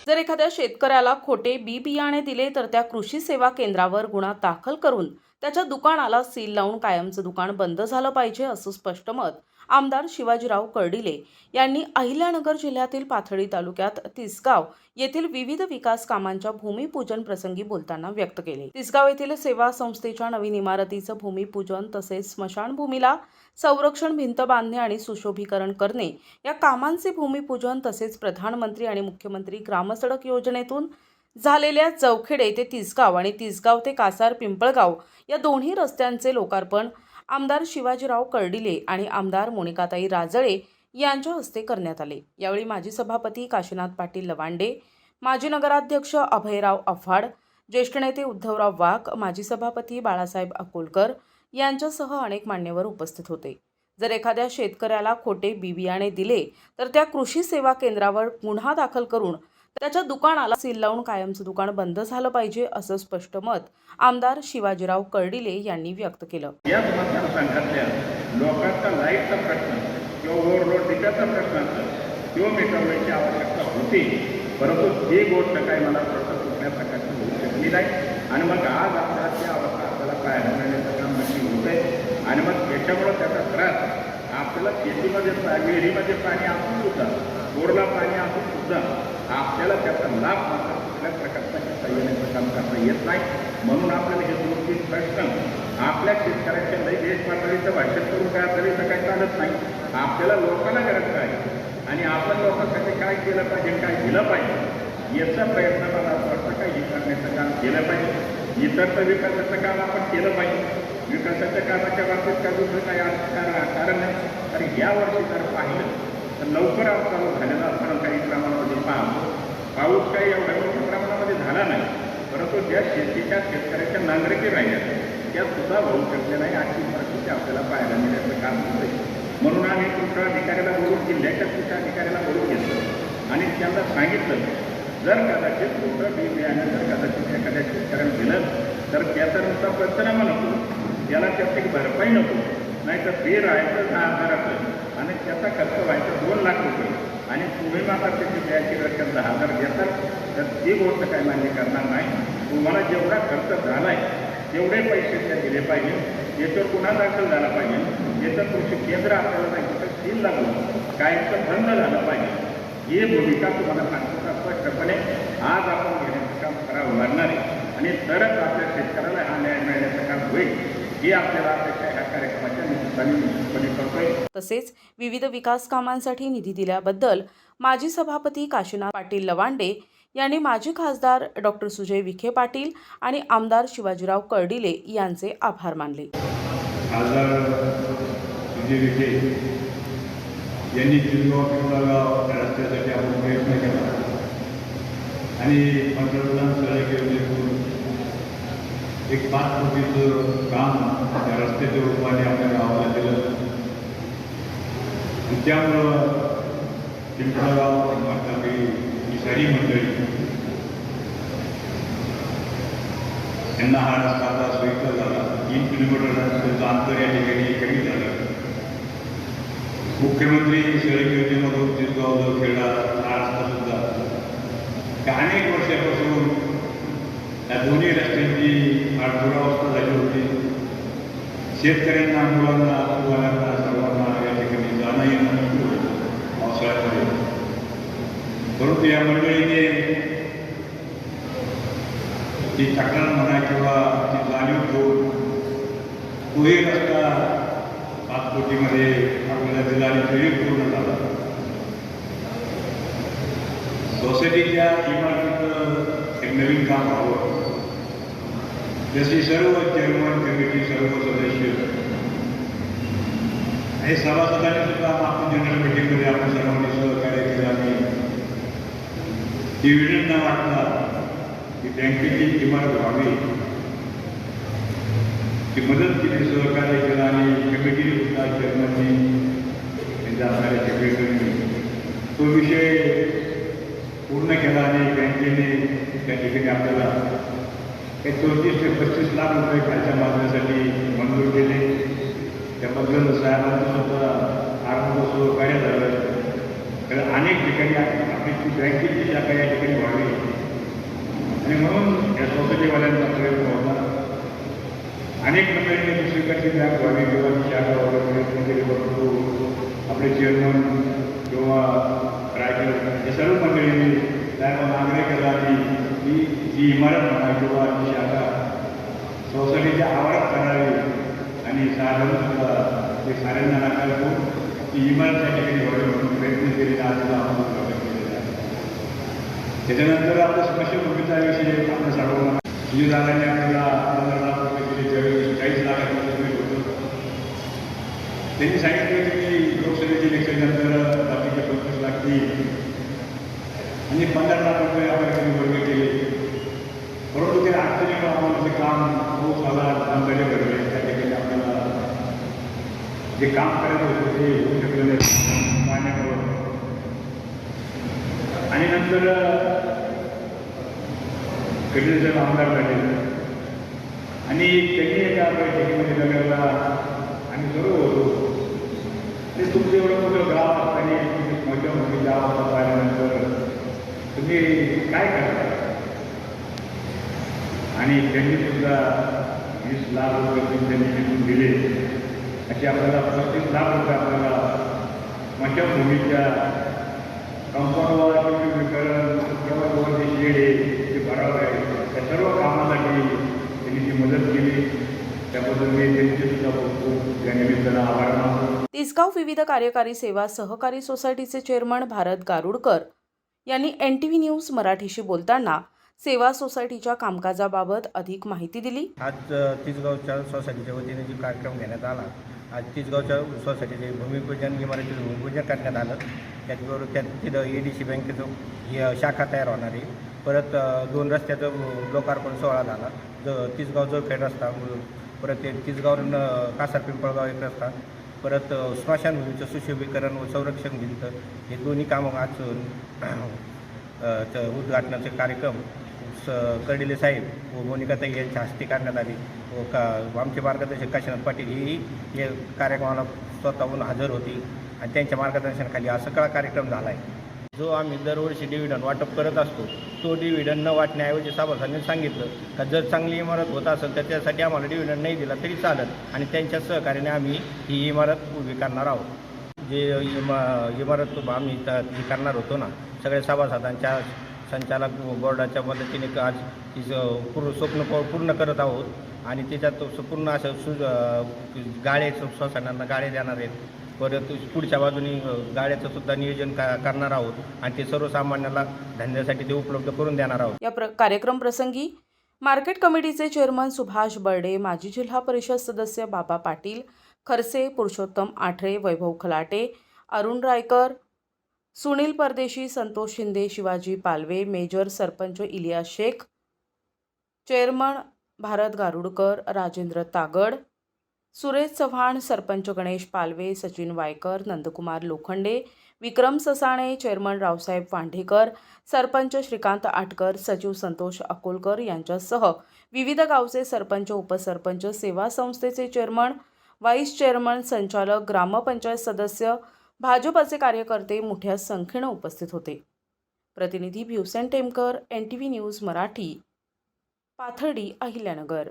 जर एखाद्या शेतकऱ्याला खोटे बी बियाणे दिले तर त्या कृषी सेवा केंद्रावर गुन्हा दाखल करून त्याच्या दुकानाला सील लावून कायमचं दुकान बंद झालं पाहिजे, असं स्पष्ट मत आमदार शिवाजीराव कर्डिले यांनी अहिल्यानगर जिल्ह्यातील पाथर्डी तालुक्यात तिसगाव येथील विविध विकास कामांच्या भूमिपूजन प्रसंगी बोलताना व्यक्त केले। तिसगाव येथील सेवा संस्थेच्या नवीन इमारतीचं भूमिपूजन तसेच स्मशानभूमीला संरक्षण भिंत बांधणे आणि सुशोभीकरण करणे या कामांचे भूमिपूजन तसेच प्रधानमंत्री आणि मुख्यमंत्री ग्रामसडक योजनेतून झालेल्या चौखेडे ते तिसगाव आणि तिसगाव ते कासार पिंपळगाव या दोन्ही रस्त्यांचे लोकार्पण आमदार शिवाजीराव कर्डिले आणि आमदार मोनिकाताई राजळे यांच्या हस्ते करण्यात आले। यावेळी माजी सभापती काशीनाथ पाटील लवांडे, माजी नगराध्यक्ष अभयराव अफाड, ज्येष्ठ नेते उद्धवराव वाघ, माजी सभापती बाळासाहेब अकोलकर यांच्यासह अनेक मान्यवर उपस्थित होते। जर एखाद्या शेतकऱ्याला खोटे बी बियाणे दिले तर त्या कृषी सेवा केंद्रावर गुन्हा दाखल करून त्याच्या दुकानाला सील लावून कायमचं दुकान बंद झालं पाहिजे, असं स्पष्ट मत आमदार शिवाजीराव कर्डिले यांनी व्यक्त केलं। या मतदारसंघातल्या लोकांचा लाईटचा प्रश्न किंवा ओव्हरलोड डिटाचा प्रश्न किंवा मिटवण्याची आवश्यकता होती, परंतु ही गोष्ट काही मला कुठल्या प्रकारची होऊ शकली नाही आणि मग आज आपल्याला ती अवस्था आपल्याला पाहायला मिळण्याचं काम नक्की होत आहे आणि मग त्याच्यामुळं त्याचा त्रास आपल्याला शेतीमध्ये विहिरीमध्ये पाणी असून सुद्धा बोरला पाणी असून सुद्धा आपल्याला त्याचा लाभ मात्र कुठल्या प्रकारचा येण्याचं काम करता येत नाही। म्हणून आपल्याला हे 2-3 प्रश्न आपल्या शेतकऱ्यांच्या लई देश पातळीचं भाषण करून काय तरी काही चालत नाही। आपल्याला लोकांना गरज काय आणि आपण लोकांसाठी काय केलं पाहिजे, काय दिलं पाहिजे याचा प्रयत्न मला असं वाटतं काही करण्याचं काम केलं पाहिजे। इतर तर विकासाचं काम आपण केलं पाहिजे। विकासाच्या कामाच्या बाबतीत काय दुसरं काही कारण नाही। तर यावर्षी जर पाहिलं तर लवकर चालू झालेला असताना काही प्रमाणामध्ये पाऊस काही एवढ्या मोठ्या प्रमाणामध्ये झाला नाही, परंतु ज्या शेतकऱ्याच्या नांगरकी राहिल्या त्या सुद्धा होऊ शकल्या नाही अशी परिस्थिती आपल्याला पाहायला मिळण्याचं काम होतं। म्हणून आम्ही कृषी अधिकाऱ्याला बोलून जिल्ह्याच्या कृषी अधिकाऱ्याला बोलून घेतलं आणि त्यांना सांगितलं जर कदाचित दुसरं बी बियाणे जर कदाचित एखाद्या शेतकऱ्याला दिलं तर त्याचा नुसता पंचनामा नको, त्याला त्याची भरपाई नको, नाहीतर ते राहायचं 10,000 आणि त्याचा खर्च व्हायचा 2 लाख रुपये आणि तुम्ही मात्र त्याची द्यायची रक्कम 10,000 घेतात तर ती गोष्ट काही मान्य करणार नाही। तुम्हाला जेवढा खर्च झाला आहे तेवढे पैसे त्या दिले पाहिजे, याच्यावर गुन्हा दाखल झाला पाहिजे, याचं कृषी केंद्र आपल्याला नाही तर सील लागून कायमचं बंद झालं पाहिजे। ही भूमिका तुम्हाला सांगतो स्पष्टपणे आज आपण घेण्याचं काम करावं लागणार आहे आणि तरच आपल्या शेतकऱ्याला हा न्याय मिळण्याचं काम होईल ही आपल्याला अपेक्षा ह्या कार्यक्रमाच्या निमित्ताने करतोय। तसेच विविध विकास कामांसाठी निधी दिल्याबद्दल माजी सभापती काशीनाथ पाटील लवांडे यांनी माजी खासदार डॉक्टर सुजय विखे पाटील आणि आमदार शिवाजीराव कर्डिले यांचे आभार मानले। खासदार सुजय विखे यांनी तिसगाव रस्त्यासाठी आपण प्रयत्न केला आणि पंतप्रधान सडक योजनेतून एक 5 कोटीचं काम त्या रस्त्याच्या रूपाने आपल्या गावाला दिलं आणि त्यामुळं पिंपळगाव मातापी ही सारी मंडळी यांना हा रस्ता आता सोयीचा झाला। 3 किलोमीटर रस्त्याचं अंतर या ठिकाणी कमी झालं। मुख्यमंत्री सडक योजनेमधून तिसगाव खेळला हा रस्ता सुद्धा अनेक वर्षापासून या दोन्ही रस्त्यांची दुरावस्था झाली होती। शेतकऱ्यांना, मुलांना, मुलांना सर्वांना या ठिकाणी जाणं येणं पावसाळ्यामध्ये, परंतु या मंडळीने ती तक्रार म्हणा किंवा ती जाणीव ठेवून तोही रस्ता 5 कोटीमध्ये आपल्याला दिला आणि तोही पूर्ण झाला। सोसायटीच्या इमारतीचं एक नवीन काम व्हावं, जशी सर्व चेअरमन कमिटी, सर्व सदस्य आणि सभासदांनी सुद्धा आपण जनरल मीटिंगमध्ये आपण सर्वांनी सहकार्य केलं आणि डिव्हिडंड न वाटता की बँकेची इमारत व्हावी की मदत केली, सहकार्य केलं आणि कमिटीने सुद्धा चेअरमननी त्यांच्या असणाऱ्या सेक्रेटरीने तो विषय पूर्ण केला आणि बँकेने त्या ठिकाणी आपल्याला 34 ते 35 लाख रुपये खालच्या मागण्यासाठी मंजूर केले। त्याबद्दल साहेबांचं सुद्धा सहकार्य झालं। अनेक अनेक ठिकाणी आपली ती बँकेची शाखा या ठिकाणी व्हावी आणि म्हणून या सोसायटीवाल्यांचा प्रयत्न होता. अनेक मंडळींनी दुसरीकडची बँक व्हावी किंवा ती शाखा व्हावी प्रयत्न केले, परंतु आपले चेअरमन किंवा रायकर या सर्व मंडळींनी त्यावर आग्रह केला की जी इमारत म्हणा किंवा ती शाखा सोसायटीच्या आवारात करावी आणि साधारणसुद्धा ते साऱ्यांना नकार देऊन ती इमारत त्या ठिकाणी व्हावी म्हणून प्रयत्न केलेला आजला आपण स्वागत केलेलं आहे. त्याच्यानंतर आपल्या स्मशानभूमीचा विषय आपल्या सर्वांना जी जागाने आपल्याला 15 लाख रुपये दिले, ज्यावेळी 40 लाखाचं पेमेंट होतं, त्यांनी सांगितलं की लोकसभेचे इलेक्शननंतर बाकीचे 25 लाख देईल आणि 15 लाख रुपये आपल्याकडे वर्ग केले. परंतु ते अडचणीमुळे आम्हाला ते काम पाऊस आला, कामगारे भरले, त्या ठिकाणी आपल्याला जे काम करायचं होतं ते होऊ शकलं नाही पाण्यामुळं. आणि नंतर कधीच आमदार झाले आणि त्यांनी एका बैठकीमध्ये नगरला आम्ही सर्व होतो आणि तुमचं एवढं मोठं गाव असताना तुमची स्मशानभूमी गावाचा पाहिल्यानंतर तुम्ही काय करता. आणि त्यांनी सुद्धा 20 लाख रुपये त्यांनी तिथून दिले. असे आपल्याला 35 लाख रुपये आपल्याला स्मशानभूमीच्या कंपाऊंड विकरण किंवा जे शेड आहे ते भरावं आहे, त्या सर्व कामासाठी त्यांनी ती मदत केली. त्याबद्दल मी त्यांचे सुद्धा खूप या निमित्तानं आभार मानतो. तिसगाव विविध कार्यकारी सेवा सहकारी सोसायटीचे चेअरमन भारत गारुडकर यांनी NTV न्यूज मराठीशी बोलताना सेवा सोसायटीच्या कामकाजाबाबत अधिक माहिती दिली. आज तिसगावच्या सोसायटीच्या वतीने जो कार्यक्रम घेण्यात आला, आज तिसगावच्या सोसायटीचे भूमिपूजन इमारतीचं भूमिपूजन करण्यात आलं. त्याचबरोबर तिथं ADC बँकेचं ही शाखा तयार होणार आहे. परत 2 रस्त्याचं लोकार्पण सोहळा झाला. तिसगाव जोरखेड रस्ता, परत तिसगावरून कासार पिंपळगाव एक रस्ता, परत स्मशानभूमीचं सुशोभीकरण व संरक्षण भिंत, हे दोन्ही कामं आज उद्घाटनाचे कार्यक्रम कर्डिले साहेब व मोनिकाताई यांच्या हस्ते करण्यात आली व आमचे मार्गदर्शक काशीनाथ पाटील ही या कार्यक्रमाला स्वतःहून हजर होती आणि त्यांच्या मार्गदर्शनाखाली हा सगळा कार्यक्रम झाला आहे. जो आम्ही दरवर्षी डिव्हिडंड वाटप करत असतो, तो डिव्हिडंड न वाटण्याऐवजी सभासदांनी सांगितलं का जर चांगली इमारत होत असेल तर त्यासाठी आम्हाला डिव्हिडंड नाही दिला तरी चालत आणि त्यांच्या सहकार्याने आम्ही ही इमारत उभी करणार आहोत. जे इमारत आम्ही ही करणार होतो ना, सगळ्या सभासदांच्या संचालक बोर्डाच्या मदतीने आज तिचं स्वप्न पूर्ण करत आहोत आणि त्याच्यात पूर्ण असं गाळे सोसायट्यांना गाळे देणार आहेत. परत पुढच्या बाजूनी गाड्याचं सुद्धा नियोजन करणार आहोत आणि ते सर्वसामान्याला धंद्यासाठी ते उपलब्ध करून देणार आहोत. या कार्यक्रम प्रसंगी मार्केट कमिटीचे चेअरमन सुभाष बर्डे, माजी जिल्हा परिषद सदस्य बाबा पाटील, खरसे, पुरुषोत्तम आठरे, वैभव खलाटे, अरुण रायकर, सुनील परदेशी, संतोष शिंदे, शिवाजी पालवे, मेजर सरपंच इलियास शेख, चेअरमन भारत गारुडकर, राजेंद्र तागड, सुरेश चव्हाण, सरपंच गणेश पालवे, सचिन वायकर, नंदकुमार लोखंडे, विक्रम ससाणे, चेअरमन रावसाहेब वांढेकर, सरपंच श्रीकांत आटकर, सचिव संतोष अकोलकर यांच्यासह विविध गावचे सरपंच, उपसरपंच, सेवा संस्थेचे चेअरमन, व्हाईस चेअरमन, संचालक, ग्रामपंचायत सदस्य, भाजपचे कार्यकर्ते मोठ्या संख्येनं उपस्थित होते. प्रतिनिधी भीवसेन टेमकर, NTV न्यूज मराठी, पाथर्डी, अहिल्यानगर.